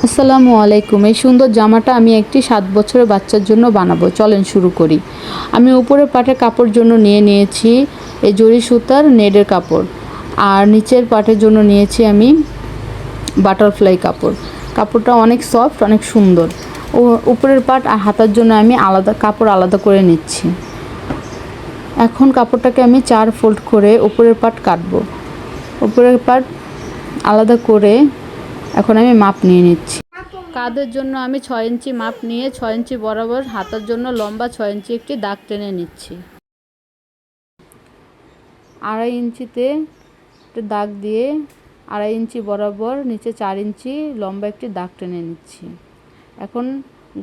আসসালামু আলাইকুম। এই সুন্দর জামাটা আমি একটি 7 বছরের বাচ্চার জন্য বানাবো। চলেন শুরু করি। আমি উপরের পাটের কাপড় জন্য নিয়েছি এই জরি সুতার নেটের কাপড়, আর নিচের পাটের জন্য নিয়েছি আমি বাটারফ্লাই কাপড়। কাপড়টা অনেক সফট, অনেক সুন্দর। উপরের পাট আর হাতার জন্য আমি আলাদা করে নিচ্ছি। এখন কাপড়টাকে আমি 4 ফোল্ড করে উপরের পাট কাটবো। উপরের পাট আলাদা করে এখন আমি মাপ নিয়ে নিচ্ছি। কাঁধের জন্য আমি 6 ইঞ্চি মাপ নিয়ে 6 ইঞ্চি বরাবর হাতার জন্য লম্বা 6 ইঞ্চি একটি দাগ টেনে নিচ্ছি। 2.5 ইঞ্চিতে একটা দাগ দিয়ে 2.5 ইঞ্চি বরাবর নিচে 4 ইঞ্চি লম্বা একটি দাগ টেনে নিচ্ছি। এখন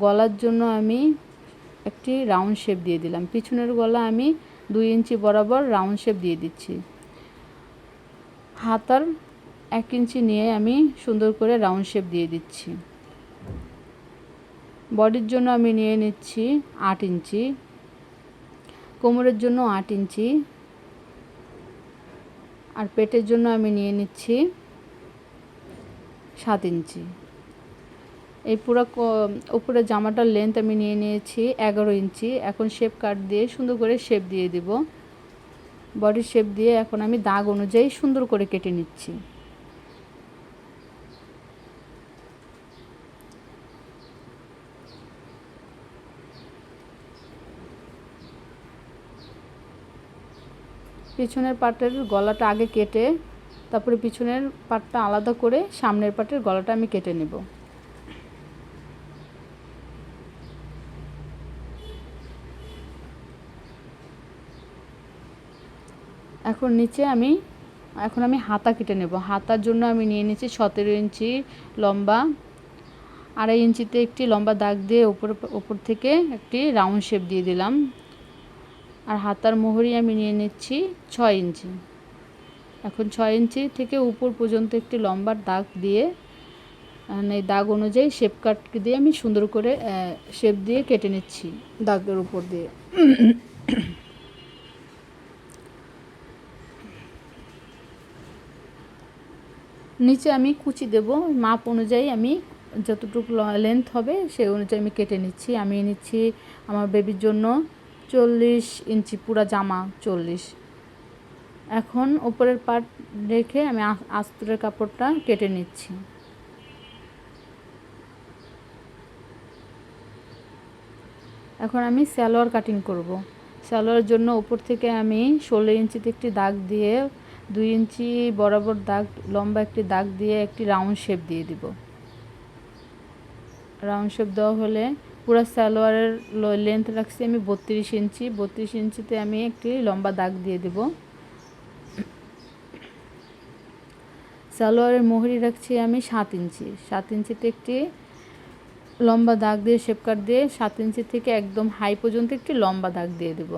গলার জন্য আমি একটি রাউন্ড শেপ দিয়ে দিলাম। পিছনের গলা আমি 2 ইঞ্চি বরাবর রাউন্ড শেপ দিয়ে দিচ্ছি। হাতার 1 ইঞ্চি নিয়ে আমি সুন্দর করে রাউন্ড শেপ দিয়ে দিচ্ছি। বডির জন্য আমি নিয়ে নিচ্ছি 8 ইঞ্চি, কোমরের জন্য 8 ইঞ্চি, আর পেটের জন্য আমি নিয়ে নিচ্ছি 7 ইঞ্চি। এই পুরো উপরে জামাটার লেন্থ আমি নিয়ে নিয়েছি 11 ইঞ্চি। এখন শেপ কাট দিয়ে সুন্দর করে শেপ দিয়ে দেব। বডির শেপ দিয়ে এখন আমি দাগ অনুযায়ী সুন্দর করে কেটে নিচ্ছি। পিছনের পাটের গলাটা আগে কেটে তারপরে পিছনের পাটটা আলাদা করে সামনের পাটের গলাটা আমি কেটে নেব। এখন আমি হাতা কেটে নেব। হাতার জন্য আমি নিয়ে নিচ্ছি 17 ইঞ্চি লম্বা, 2.5 ইঞ্চিতে একটি লম্বা দাগ দিয়ে উপর থেকে একটি রাউন্ড শেপ দিয়ে দিলাম। আর হাতার মোহরি আমি নিয়ে নিচ্ছি 6 ইঞ্চি। এখন 6 ইঞ্চি থেকে উপর পর্যন্ত একটি লম্বা দাগ দিয়ে এই দাগ অনুযায়ী শেপ কাট দিয়ে আমি সুন্দর করে শেপ দিয়ে কেটে নিচ্ছি দাগের উপর দিয়ে। নিচে আমি কুচি দেব, মাপ অনুযায়ী আমি যতটুকু লেন্থ হবে সেই অনুযায়ী আমি কেটে নিচ্ছি। আমি নিচ্ছি আমার বেবির জন্য 40 ইঞ্চি, পুরা জামা 40। এখন উপরের পাট রেখে আমি আস্তরের কাপড়টা কেটে নিচ্ছি। এখন আমি সালোয়ার কাটিং করব। সালোয়ারের জন্য উপর থেকে আমি 16 ইঞ্চিতে একটি দাগ দিয়ে 2 ইঞ্চি বরাবর দাগ লম্বা একটি দাগ দিয়ে একটি রাউন্ড শেপ দিয়ে দিব। রাউন্ড শেপ দেওয়া হলে পুরো সালোয়ারের লেন্থ রাখছি আমি 32 ইঞ্চি। 32 ইঞ্চিতে আমি একটি লম্বা দাগ দিয়ে দেব। সালোয়ারের মোহরি রাখছি আমি 7 ইঞ্চি। 7 ইঞ্চিতে একটি লম্বা দাগ দিয়ে শেপ কাট দিয়ে 7 ইঞ্চি থেকে একদম হাই পর্যন্ত একটি লম্বা দাগ দিয়ে দেব।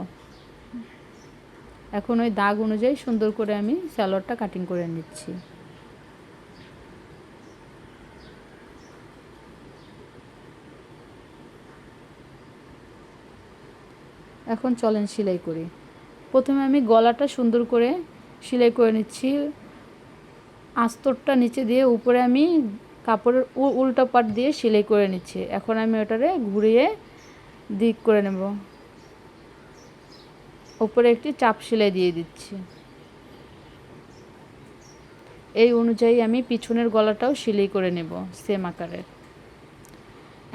এখন ওই দাগ অনুযায়ী সুন্দর করে আমি সালোয়ারটা কাটিং করে নিচ্ছি। এখন চলেন সেলাই করি। প্রথমে আমি গলাটা সুন্দর করে সেলাই করে নিচ্ছি। আস্তরটা নিচে দিয়ে উপরে আমি কাপড়ের উল্টা পাট দিয়ে সেলাই করে নিচ্ছি। এখন আমি ওটারে ঘুরিয়ে দিক করে নেব। উপরে একটি চাপ সেলাই দিয়ে দিচ্ছি। এই অনুযায়ী আমি পিছনের গলাটাও সেলাই করে নেব সেম আকারের।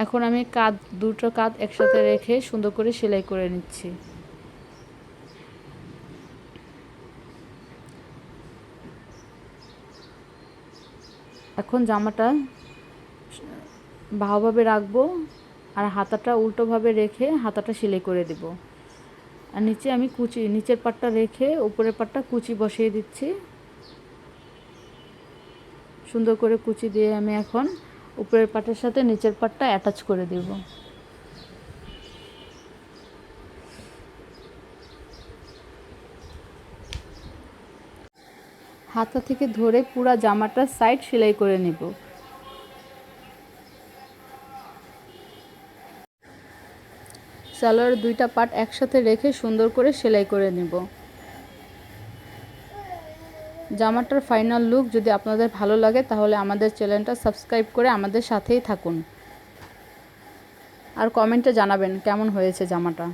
এখন আমি দুটো কাঁধ একসাথে রেখে সুন্দর করে সেলাই করে নিচ্ছি। এখন জামাটা বাহুভাবে রাখবো আর হাতাটা উল্টোভাবে রেখে হাতাটা সেলাই করে দেব। আর নিচে আমি নিচের পাটটা রেখে উপরের পাটটা কুচি বসিয়ে দিচ্ছি। সুন্দর করে কুচি দিয়ে আমি এখন উপরের পাটের সাথে নিচের পাটটা অ্যাটাচ করে দেব। হাতা থেকে ধরে পুরো জামাটার সাইড সেলাই করে নেব। সালোয়ারের দুইটা পাট একসাথে রেখে সুন্দর করে সেলাই করে নেব। জামাটার ফাইনাল লুক যদি আপনাদের ভালো লাগে তাহলে আমাদের চ্যানেলটা সাবস্ক্রাইব করে আমাদের সাথেই থাকুন আর কমেন্টে জানাবেন কেমন হয়েছে জামাটা।